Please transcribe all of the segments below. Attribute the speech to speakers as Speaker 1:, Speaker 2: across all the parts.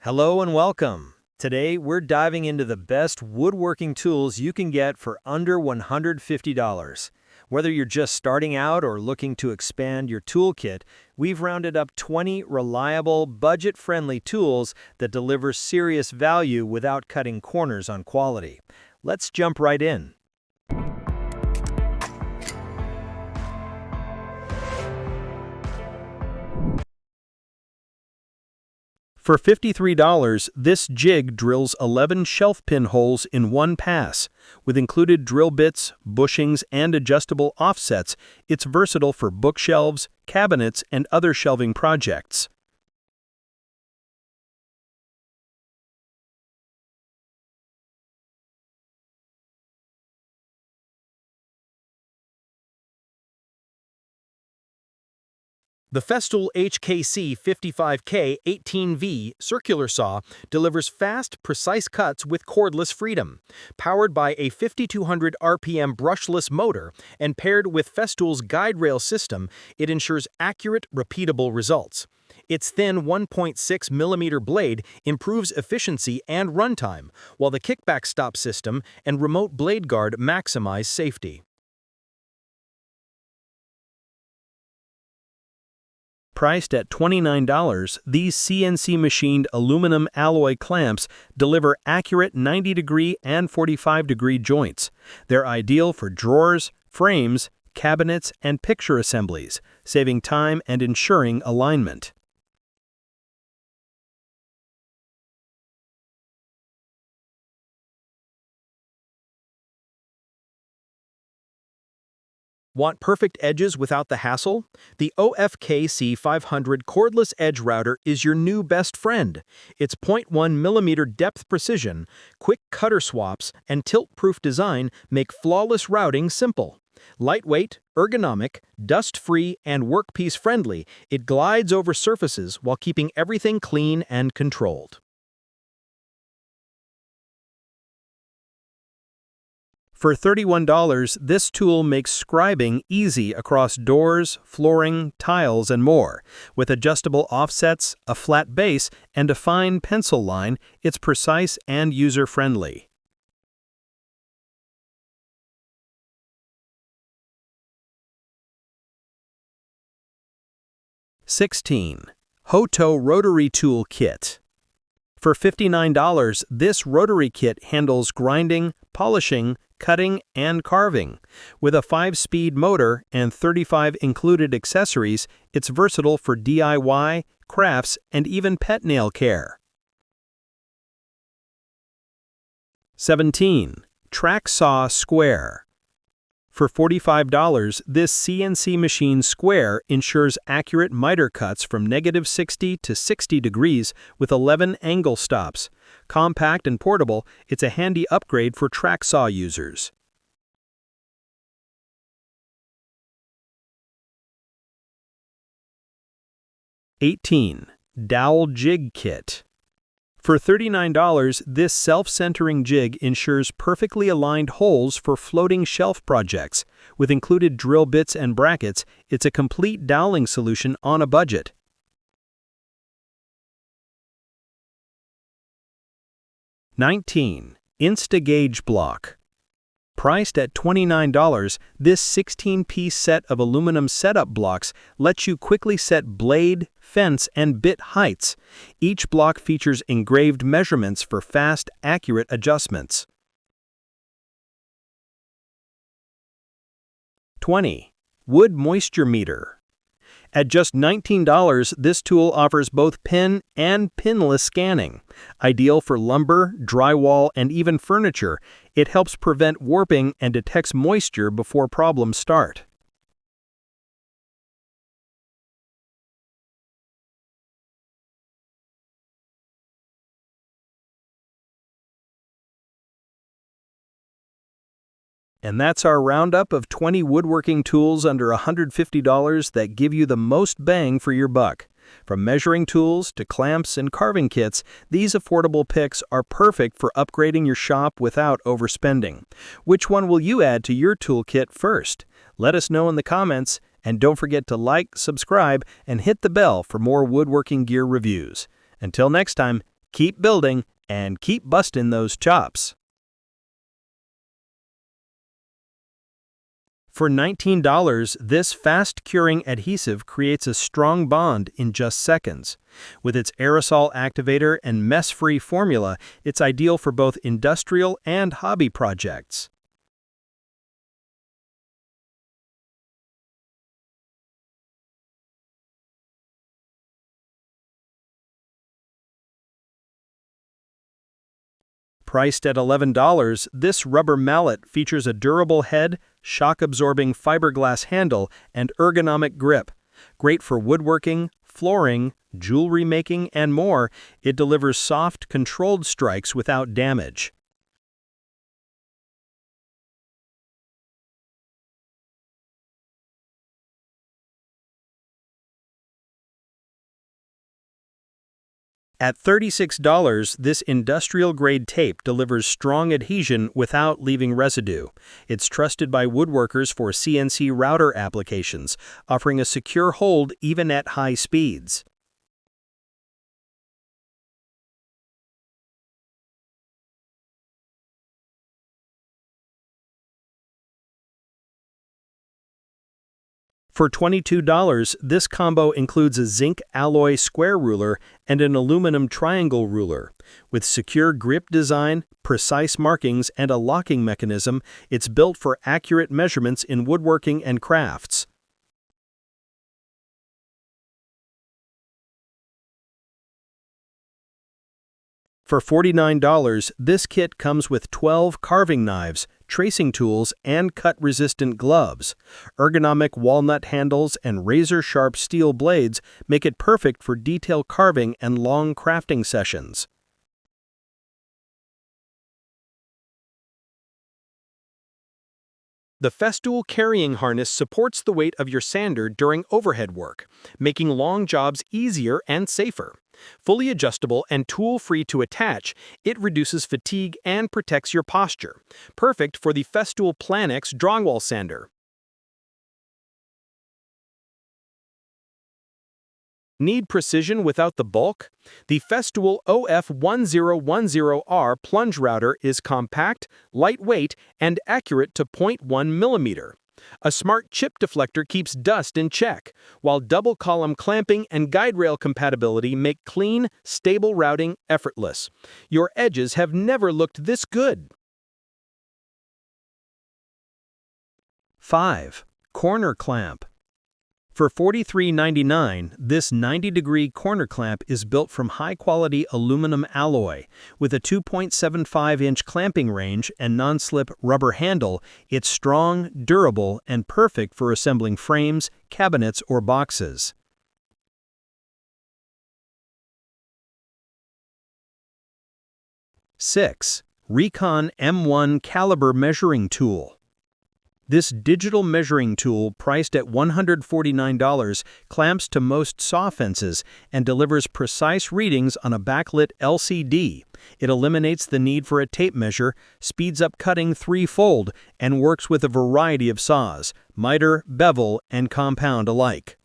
Speaker 1: Hello and welcome. Today we're diving into the best woodworking tools you can get for under $150. Whether you're just starting out or looking to expand your toolkit, we've rounded up 20 reliable, budget-friendly tools that deliver serious value without cutting corners on quality. Let's jump right in. For $53, this jig drills 11 shelf pin holes in one pass. With included drill bits, bushings, and adjustable offsets, it's versatile for bookshelves, cabinets, and other shelving projects. The Festool HKC 55K 18V circular saw delivers fast, precise cuts with cordless freedom. Powered by a 5200 RPM brushless motor and paired with Festool's guide rail system, it ensures accurate, repeatable results. Its thin 1.6mm blade improves efficiency and runtime, while the kickback stop system and remote blade guard maximize safety. Priced at $29, these CNC-machined aluminum alloy clamps deliver accurate 90-degree and 45-degree joints. They're ideal for drawers, frames, cabinets, and picture assemblies, saving time and ensuring alignment. Want perfect edges without the hassle? The OFK C500 cordless edge router is your new best friend. Its 0.1mm depth precision, quick cutter swaps, and tilt-proof design make flawless routing simple. Lightweight, ergonomic, dust-free, and workpiece-friendly, it glides over surfaces while keeping everything clean and controlled. For $31, this tool makes scribing easy across doors, flooring, tiles, and more. With adjustable offsets, a flat base, and a fine pencil line, it's precise and user-friendly. Hoto Rotary Tool Kit. For $59, this rotary kit handles grinding, polishing, cutting, and carving. With a 5-speed motor and 35 included accessories, it's versatile for DIY, crafts, and even pet nail care. 17. Track Saw Square. For $45, this CNC machine square ensures accurate miter cuts from -60 to 60 degrees with 11 angle stops. Compact and portable, it's a handy upgrade for track saw users. Dowel Jig Kit. For $39, this self-centering jig ensures perfectly aligned holes for floating shelf projects. With included drill bits and brackets, it's a complete doweling solution on a budget. 19. Insta-Gauge Block. Priced at $29, this 16-piece set of aluminum setup blocks lets you quickly set blade, fence, and bit heights. Each block features engraved measurements for fast, accurate adjustments. 20. Wood Moisture Meter. At just $19, this tool offers both pin and pinless scanning. Ideal for lumber, drywall, and even furniture, it helps prevent warping and detects moisture before problems start. And that's our roundup of 20 woodworking tools under $150 that give you the most bang for your buck. From measuring tools to clamps and carving kits, these affordable picks are perfect for upgrading your shop without overspending. Which one will you add to your toolkit first? Let us know in the comments, and don't forget to like, subscribe, and hit the bell for more woodworking gear reviews. Until next time, Keep building and keep busting those chops. For $19, this fast-curing adhesive creates a strong bond in just seconds. With its aerosol activator and mess-free formula, it's ideal for both industrial and hobby projects. Priced at $11, this rubber mallet features a durable head, shock-absorbing fiberglass handle, and ergonomic grip. Great for woodworking, flooring, jewelry making, and more, it delivers soft, controlled strikes without damage. At $36, this industrial-grade tape delivers strong adhesion without leaving residue. It's trusted by woodworkers for CNC router applications, offering a secure hold even at high speeds. For $22, this combo includes a zinc alloy square ruler and an aluminum triangle ruler. With secure grip design, precise markings, and a locking mechanism, it's built for accurate measurements in woodworking and crafts. For $49, this kit comes with 12 carving knives, tracing tools, and cut-resistant gloves. Ergonomic walnut handles and razor-sharp steel blades make it perfect for detail carving and long crafting sessions. The Festool carrying harness supports the weight of your sander during overhead work, making long jobs easier and safer. Fully adjustable and tool-free to attach, it reduces fatigue and protects your posture. Perfect for the Festool Planex drywall sander. Need precision without the bulk? The Festool OF1010R plunge router is compact, lightweight, and accurate to 0.1 millimeter. A smart chip deflector keeps dust in check, while double-column clamping and guide rail compatibility make clean, stable routing effortless. Your edges have never looked this good. 5. Corner clamp. For $43.99, this 90-degree corner clamp is built from high-quality aluminum alloy. With a 2.75-inch clamping range and non-slip rubber handle, it's strong, durable, and perfect for assembling frames, cabinets, or boxes. 6. Recon M1 Caliber Measuring Tool. This digital measuring tool, priced at $149, clamps to most saw fences and delivers precise readings on a backlit LCD. It eliminates the need for a tape measure, speeds up cutting threefold, and works with a variety of saws, miter, bevel, and compound alike.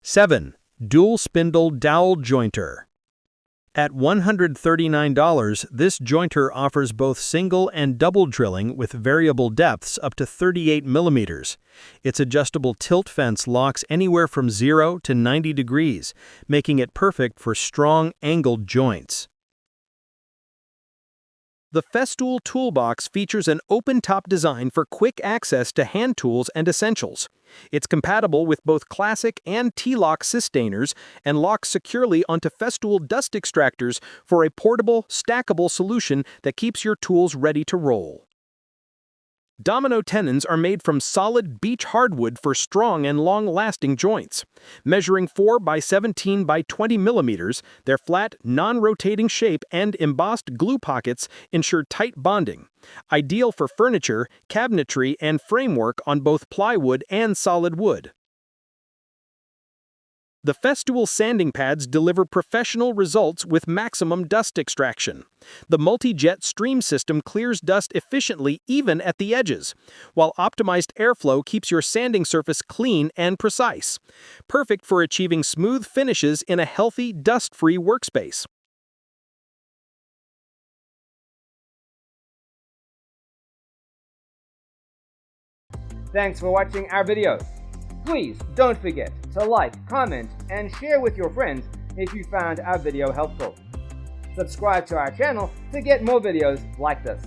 Speaker 1: 7. Dual Spindle Dowel Jointer. At $139, this jointer offers both single and double drilling with variable depths up to 38 millimeters. Its adjustable tilt fence locks anywhere from 0 to 90 degrees, making it perfect for strong angled joints. The Festool Toolbox features an open-top design for quick access to hand tools and essentials. It's compatible with both classic and T-lock sustainers and locks securely onto Festool dust extractors for a portable, stackable solution that keeps your tools ready to roll. Domino tenons are made from solid beech hardwood for strong and long-lasting joints. Measuring 4 by 17 by 20 millimeters, their flat, non-rotating shape and embossed glue pockets ensure tight bonding. Ideal for furniture, cabinetry, and framework on both plywood and solid wood. The Festool sanding pads deliver professional results with maximum dust extraction. The multi-jet stream system clears dust efficiently even at the edges, while optimized airflow keeps your sanding surface clean and precise. Perfect for achieving smooth finishes in a healthy, dust-free workspace.
Speaker 2: Thanks for watching our videos. Please don't forget to like, comment, and share with your friends if you found our video helpful. Subscribe to our channel to get more videos like this.